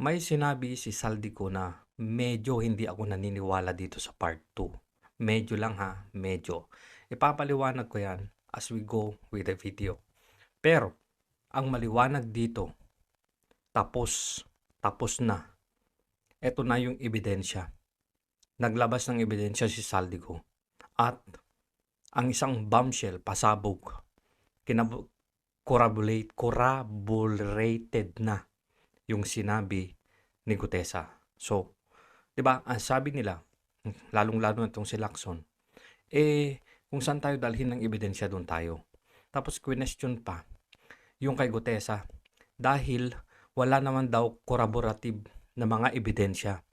May sinabi si Saldico na medyo hindi ako naniniwala dito sa part 2. Medyo lang ha, medyo. Ipapaliwanag ko yan as we go with the video. Pero, ang maliwanag dito, tapos na. Ito na yung ebidensya. Naglabas ng ebidensya si Saldico. At ang isang bombshell, pasabog, corroborated na yung sinabi ni Gutesa. So, 'di ba? Ang sabi nila, lalong-lalo na itong si Lacson, kung saan tayo dalhin ng ebidensya doon tayo. Tapos question pa yung kay Gutesa dahil wala naman daw corroborative na mga ebidensya.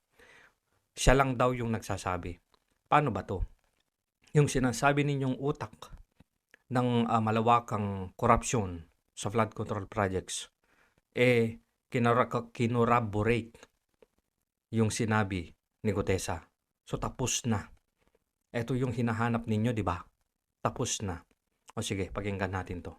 Siya lang daw yung nagsasabi. Paano ba to? Yung sinasabi ninyong utak ng malawakang korupsyon sa flood control projects, kinorroborate yung sinabi ni Gutesa. So tapos na. Ito yung hinahanap ninyo, di ba? Tapos na. O sige, pakinggan natin to.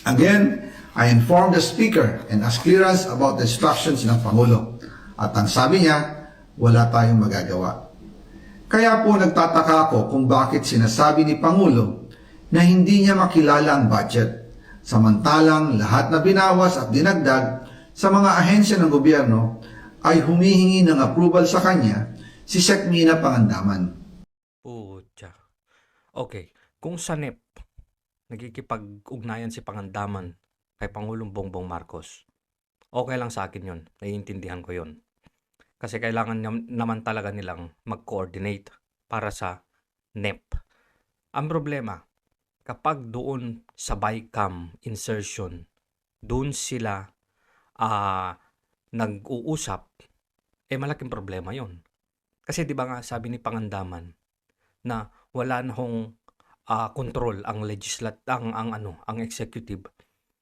Again, I informed the Speaker and asked clearance about the instructions ng Pangulo. At ang sabi niya, wala tayong magagawa. Kaya po nagtataka ako kung bakit sinasabi ni Pangulo na hindi niya makilala ang budget, samantalang lahat na binawas at dinagdag sa mga ahensya ng gobyerno ay humihingi ng approval sa kanya si Sec. Mina Pangandaman. Pucha. Okay, kung sa NEP, nagkikipag-ugnayan si Pangandaman kay Pangulong Bongbong Marcos, okay lang sa akin yun. Naiintindihan ko yun. Kasi kailangan naman talaga nilang mag-coordinate para sa NEP. Ang problema, kapag doon sa BICAM insertion, doon sila nag-uusap, malaking problema yon. Kasi di ba nga sabi ni Pangandaman na wala na hong control ang ang executive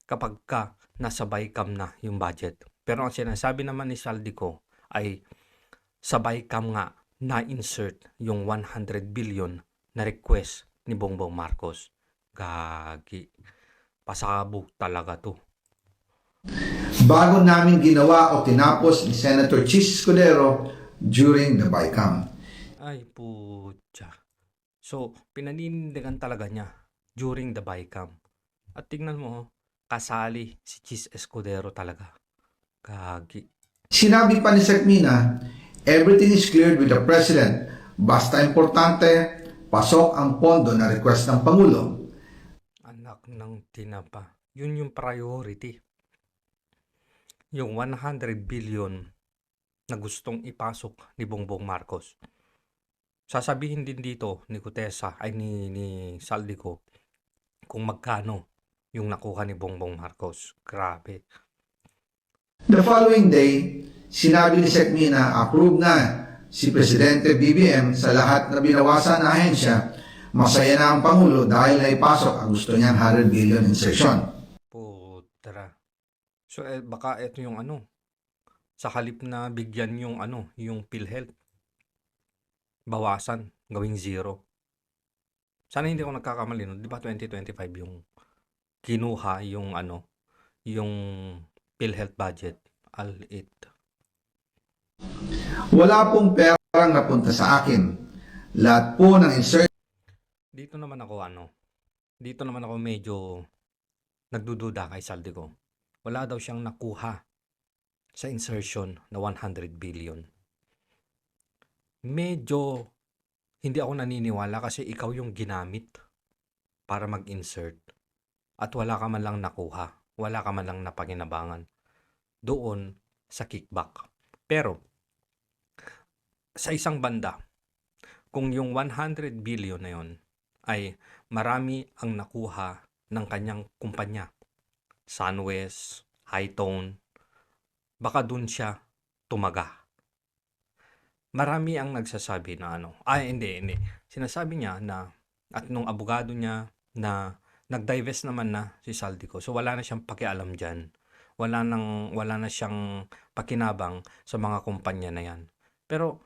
kapag ka nasa BICAM na yung budget. Pero ang sinasabi naman ni Saldico ay sa BICAM nga na-insert yung 100 billion na request ni Bongbong Marcos. Gagi. Pasabog talaga to. Bago namin ginawa o tinapos ni Senator Chis Escudero during the BICAM. Ay, putya. So, pinaninindigan talaga niya during the BICAM. At tingnan mo, kasali si Chis Escudero talaga. Gagi. Sinabi pa ni Sec. Mina, everything is cleared with the President. Basta importante, pasok ang pondo na request ng Pangulo. Anak ng tinapa. Yun yung priority. Yung 100 billion na gustong ipasok ni Bongbong Marcos. Sasabihin din dito ni Gutesa ay ni Saldico kung magkano yung nakuha ni Bongbong Marcos. Grabe. The following day, sinabi ni Sec. Mina, approve na si Presidente BBM sa lahat na binawasan na ahensya. Masaya na ang Pangulo dahil naipasok ang gusto niyang 100 billion insertion. Putra. So baka ito yung sa halip na bigyan yung PhilHealth, bawasan, gawing zero. Sana hindi ako nagkakamali, no? Di ba 2025 yung kinuha yung yung PhilHealth budget, al-it. Wala pong perang napunta sa akin. Lahat po ng insert. Dito naman ako medyo nagdududa kay Saldico. Wala daw siyang nakuha sa insertion na 100 billion. Medyo hindi ako naniniwala kasi ikaw yung ginamit para mag-insert at wala ka man lang nakuha, wala ka man lang napakinabangan doon sa kickback. Pero sa isang banda, kung yung 100 billion na yon ay marami ang nakuha ng kanyang kumpanya, Sunwest, Hightone, baka dun siya tumaga. Marami ang nagsasabi na hindi. Sinasabi niya na, at nung abogado niya na nag-divest naman na si Saldico. So wala na siyang pakialam dyan. Wala na siyang pakinabang sa mga kumpanya na yan. Pero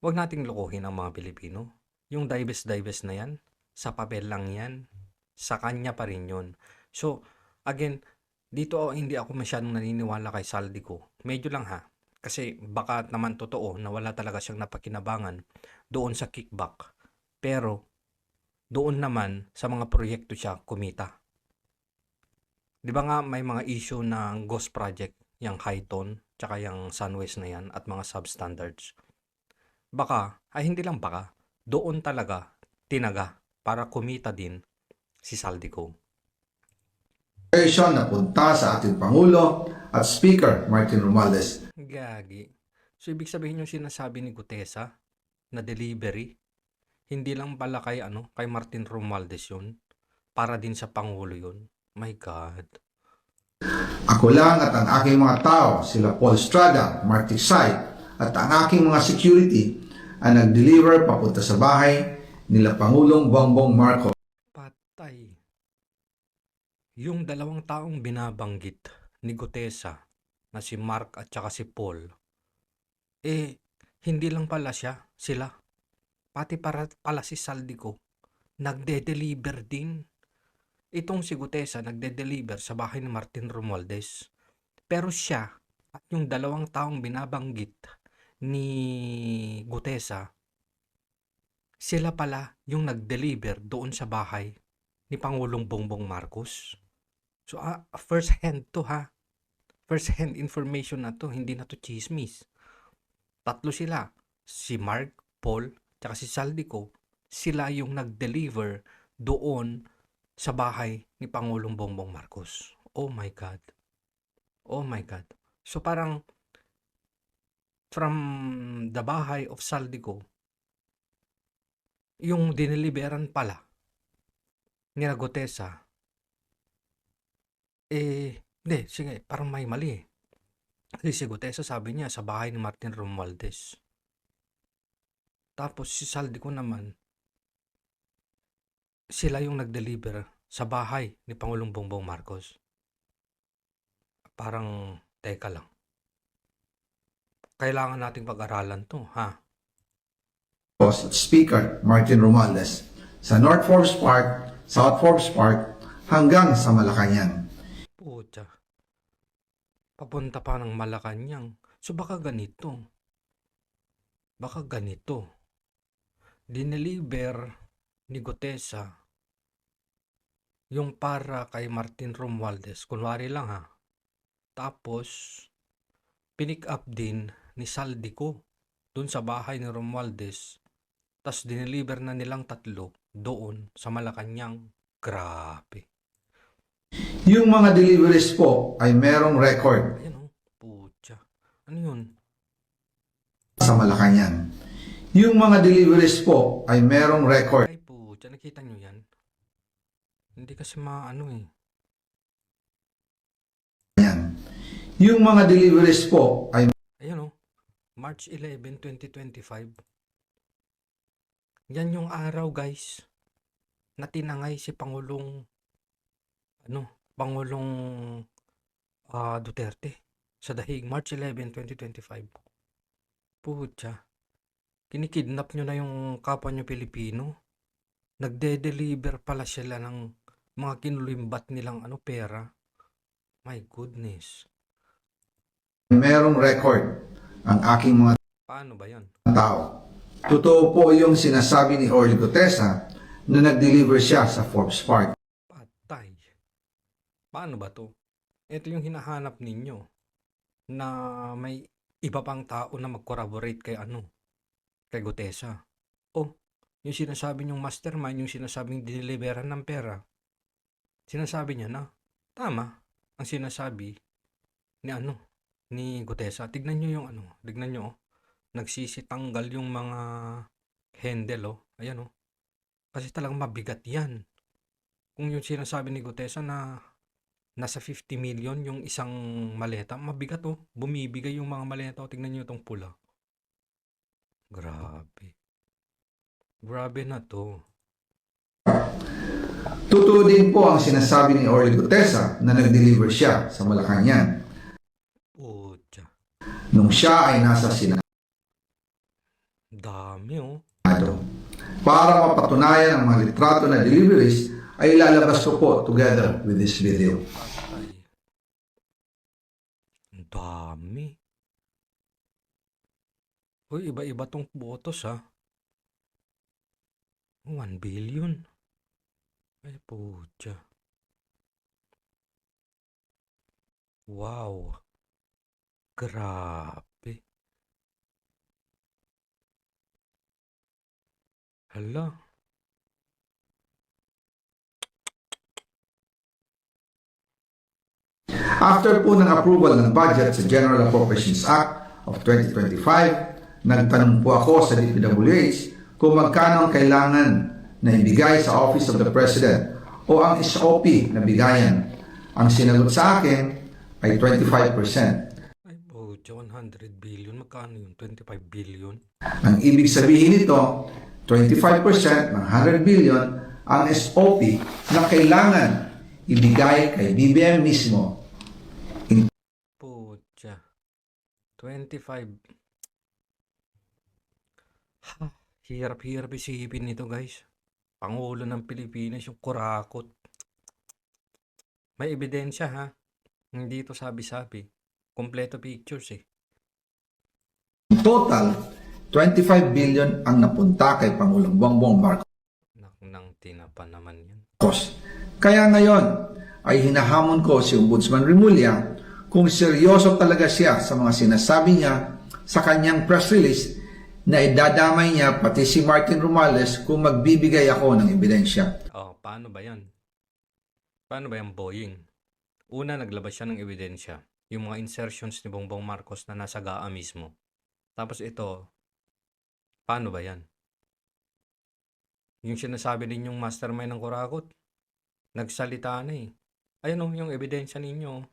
wag nating lokohin ang mga Pilipino. Yung divest na yan, sa papel lang yan. Sa kanya pa rin yun. So, again, Dito hindi ako masyadong naniniwala kay Saldico. Medyo lang ha. Kasi baka naman totoo na wala talaga siyang napakinabangan doon sa kickback. Pero doon naman sa mga proyekto siya kumita. Di ba nga may mga issue ng ghost project, yung Highton, tsaka yung Sunwest na yan at mga substandards. Baka, ay hindi lang baka, doon talaga tinaga para kumita din si Saldico. na punta sa ating Pangulo at Speaker Martin Romualdez. Gagi. So ibig sabihin yung sinasabi ni Gutesa na delivery, hindi lang pala kay Martin Romualdez yun, para din sa Pangulo yun. My God. Ako lang at ang aking mga tao, sila Paul Estrada, Marty Sight, at ang aking mga security ang nag-deliver papunta sa bahay nila Pangulong Bongbong Marcos. Patay. Yung dalawang taong binabanggit ni Gutesa na si Mark at saka si Paul, hindi lang pala sila. Pati pala si Saldico, nagde-deliver din. Itong si Gutesa nagde-deliver sa bahay ni Martin Romualdez. Pero siya at yung dalawang taong binabanggit ni Gutesa, sila pala yung nag-deliver doon sa bahay ni Pangulong Bongbong Marcos. So first hand to ha. First hand information na to, hindi na to chismis. Tatlo sila, si Mark, Paul, tsaka si Saldico, sila yung nag-deliver doon sa bahay ni Pangulong Bongbong Marcos. Oh my God. Oh my God. So parang from the bahay of Saldico, yung dineliveran pala ni Gutesa, hindi, sige, parang may mali eh. Kasi si Gutesa sabi niya sa bahay ni Martin Romualdez. Tapos si Saldico naman, sila yung nag-deliver sa bahay ni Pangulong Bongbong Marcos. Parang, teka lang. Kailangan nating pag-aralan to, ha? At Speaker Martin Romualdez sa North Forbes Park, South Forbes Park hanggang sa Malacanang. Pucha. Papunta pa ng Malacanang. So baka ganito. Dineliver ni Gutesa yung para kay Martin Romualdez. Kunwari lang ha. Tapos, pinick up din ni Saldico dun sa bahay ni Romualdez. Tapos dineliver na nilang tatlo doon sa Malacanang. Grabe. Yung mga deliveries po ay merong record Ayan o. Pucha. Ano yun? sa Malacanang. Yung mga deliveries po ay merong record Ay pucha. Nakita nyo yan? Hindi kasi maano eh. yan. Yung mga deliveries po ay Ayan o. March 11, 2025. Yan yung araw guys na tinangay si Pangulong Duterte sa Dahig, March 11, 2025. Pucha. Kinikidnap nyo na yung kapwa nyo Pilipino. Nagde-deliver pala sila ng mga kinulimbat nilang pera. My goodness. merong record ang aking mga Paano ba yan? tao. Totoo po yung sinasabi ni Orly Gutesa na nag-deliver siya sa Forbes Park. Patay. Paano ba to? Ito yung hinahanap ninyo na may iba pang tao na mag-corroborate kay Gutesa. Oh, yung sinasabi niyong mastermind, yung sinasabing dineliveran ng pera, sinasabi niya na tama ang sinasabi ni Gutesa. Tignan niyo yung tignan niyo nagsisitanggal yung mga handle ayan kasi talagang mabigat yan. Kung yung sinasabi ni Gutesa na nasa 50 million yung isang maleta, mabigat bumibigay yung mga maleta. Tignan niyo itong pula. Grabe na to. Totoo din po ang sinasabi ni Orly Gutesa na nag-deliver siya sa Malacanang Pucha, nung siya ay nasa Senado dami para mapatunayan ang mga litrato na deliveries ay ilalabas ko po together with this video. Patay. Dami. Uy, iba-iba tong botos ha. 1 billion. Ay, putya. Wow. Grabe. Hala. After po ng approval ng budget sa General Appropriations Act of 2025, nagtanong po ako sa DPWH kung magkano ang kailangan na ibigay sa Office of the President o ang SOP na bigayan. Ang sinagot sa akin ay 25%. Ay, putya, 100 billion. Magkano yun? 25 billion? Ang ibig sabihin nito, 25% ng 100 billion ang SOP na kailangan ibigay kay BBM mismo. Putya. 25. Ha, hirap-hirap isipin nito, guys. Pangulo ng Pilipinas, yung kurakot. May ebidensya, ha? Hindi ito sabi-sabi. Kompleto pictures, eh. In total, 25 billion ang napunta kay Pangulong Bongbong Marcos. Nang tinapa naman yan. Kaya ngayon ay hinahamon ko si Ombudsman Remulla kung seryoso talaga siya sa mga sinasabi niya sa kanyang press release na idadamay niya pati si Martin Romales kung magbibigay ako ng ebidensya. Oh, paano ba yan? Paano ba yung Boeing? Una, naglabas siya ng ebidensya. Yung mga insertions ni Bongbong Marcos na nasa GAA mismo. Tapos ito, paano ba yan? Yung sinasabi din yung mastermind ng kurakot, nagsalita na eh. Ayun o, yung ebidensya ninyo.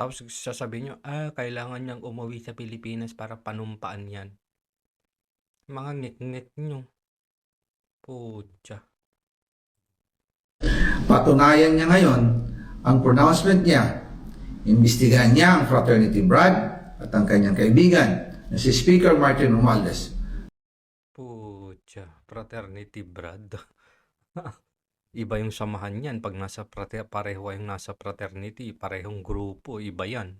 Tapos sasabihin nyo, kailangan niyang umuwi sa Pilipinas para panumpaan yan. Mga ngit-ngit nyo. Putya. Patunayan niya ngayon ang pronouncement niya. Imbestigahan niya ang fraternity bribe at ang kanyang kaibigan na si Speaker Martin Romualdez. Putya, fraternity brad. Iba yung samahan yan pag nasa pareho kayong nasa fraternity, parehong grupo, iba yan.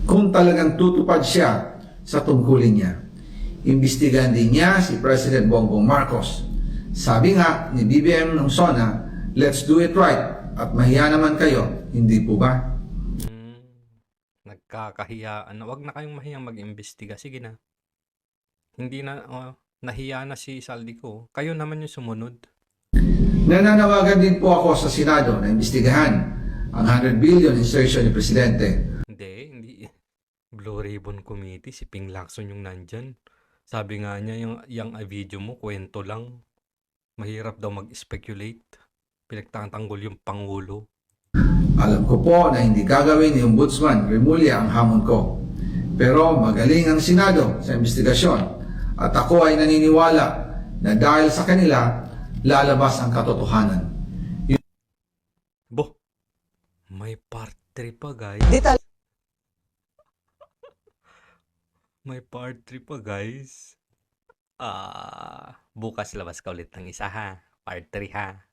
Kung talagang tutupad siya sa tungkulin niya. Imbestigahan din niya si President Bongbong Marcos. Sabi nga ni BBM ng SONA, let's do it right at mahiya naman kayo, hindi po ba? Nagkakahiyaan na. Wag na kayong mahiyang mag-imbestiga. Sige na. Hindi na, nahiya na si Saldico. Kayo naman yung sumunod. Nananawagan din po ako sa Senado na imbestigahan ang 100 billion insertion ni Presidente. Hindi. Blue Ribbon Committee, si Ping Lacson yung nandyan. Sabi nga niya, yung video mo, kwento lang. Mahirap daw mag-speculate. Pinagtatanggol yung Pangulo. Alam ko po na hindi gagawin ni Ombudsman Remulla ang hamon ko. Pero magaling ang Senado sa investigasyon at ako ay naniniwala na dahil sa kanila, lalabas ang katotohanan. Bo, may part 3 pa guys. May part 3 pa guys. Bukas labas ka ulit ng isa ha. Part 3 ha.